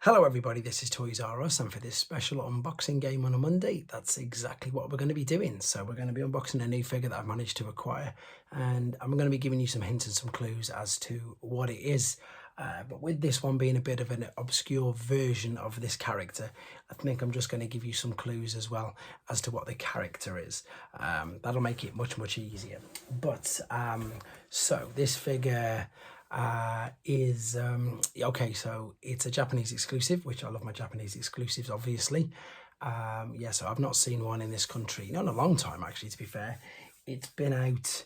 Hello everybody, this is Toys R Us, and for this special unboxing game on a Monday, that's exactly what we're going to be doing. So we're going to be unboxing a new figure that I've managed to acquire, and I'm going to be giving you some hints and some clues as to what it is. But with this one being a bit of an obscure version of this character, I think I'm just going to give you some clues as well as to what the character is. That'll make it much easier. But so this figure is okay, so it's a Japanese exclusive, which I love my Japanese exclusives, obviously. Yeah, so I've not seen one in this country, not in a long time actually, to be fair. It's been out,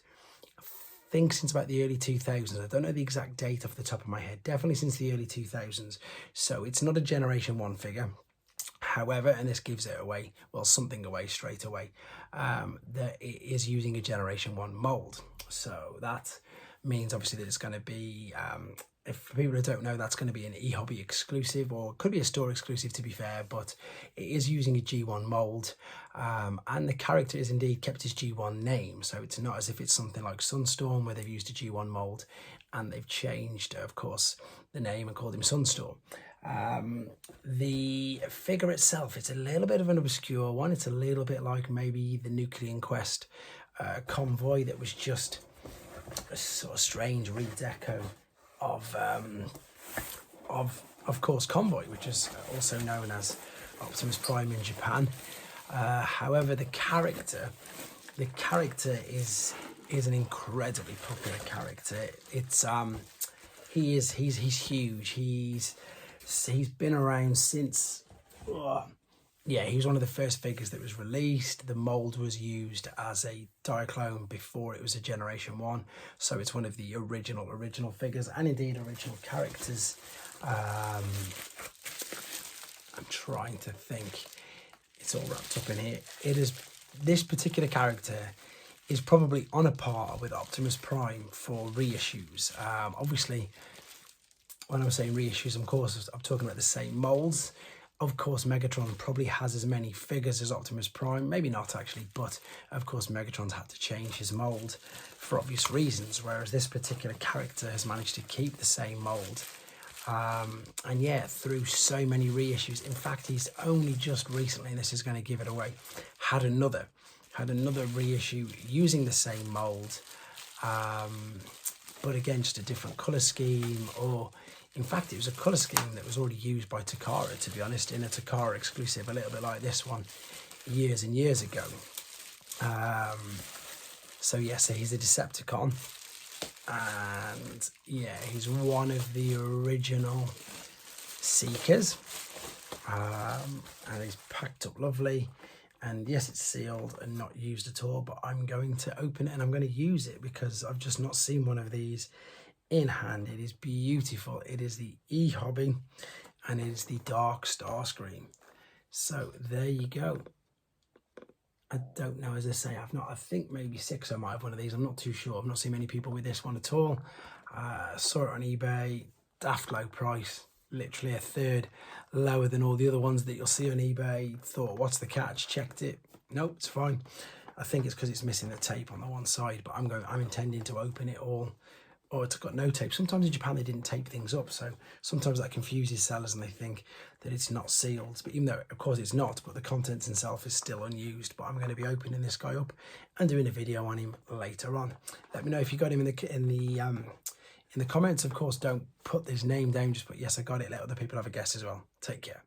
I think, since about the early 2000s. I don't know the exact date off the top of my head, definitely since the early 2000s. So it's not a Generation 1 figure. However, and this gives it away, well, something away straight away, that it is using a Generation 1 mold. So that means obviously that it's going to be, if for people who don't know, that's going to be an eHobby exclusive, or could be a store exclusive to be fair, but it is using a G1 mold, and the character is indeed kept his G1 name, so it's not as if it's something like Sunstorm where they've used a G1 mold and they've changed, of course, the name and called him Sunstorm. The figure itself, it's a little bit of an obscure one. It's a little bit like maybe the Nuclear Quest convoy that was just a sort of strange redeco of course Convoy, which is also known as Optimus Prime in Japan. However, the character is an incredibly popular character. It's he's huge. He's been around since yeah, he was one of the first figures that was released. The mold was used as a Diaclone before it was a Generation 1. So it's one of the original figures, and indeed original characters. I'm trying to think. It's all wrapped up in here. It is, this particular character is probably on a par with Optimus Prime for reissues. Obviously, when I'm saying reissues, of course, I'm talking about the same molds. Of course, Megatron probably has as many figures as Optimus Prime. Maybe not, actually, but of course, Megatron's had to change his mold for obvious reasons, whereas this particular character has managed to keep the same mold. And yeah, through so many reissues. In fact, he's only just recently, and this is going to give it away, had another reissue using the same mold. But again, just a different colour scheme, or in fact, it was a colour scheme that was already used by Takara, to be honest, in a Takara exclusive, a little bit like this one, years and years ago. So yeah, so he's a Decepticon, and yeah, he's one of the original Seekers, and he's packed up lovely. And yes, it's sealed and not used at all, but I'm going to open it and I'm going to use it because I've just not seen one of these in hand. It is beautiful. It is the eHobby, and it is the Dark Starscream. So there you go. I don't know, as I say, I think maybe 6 I might have one of these. I'm not too sure. I've not seen many people with this one at all. Saw it on eBay, daft low price. Literally a third lower than all the other ones that you'll see on eBay. Thought, what's the catch? Checked it. Nope, it's fine. I think it's because it's missing the tape on the one side, but I'm intending to open it all. Or it's got no tape. Sometimes in Japan they didn't tape things up, so sometimes that confuses sellers and they think that it's not sealed. But even though, of course, it's not, but the contents itself is still unused. But I'm going to be opening this guy up and doing a video on him later on. Let me know if you got him in the comments. Of course, don't put his name down, just put yes, I got it. Let other people have a guess as well. Take care.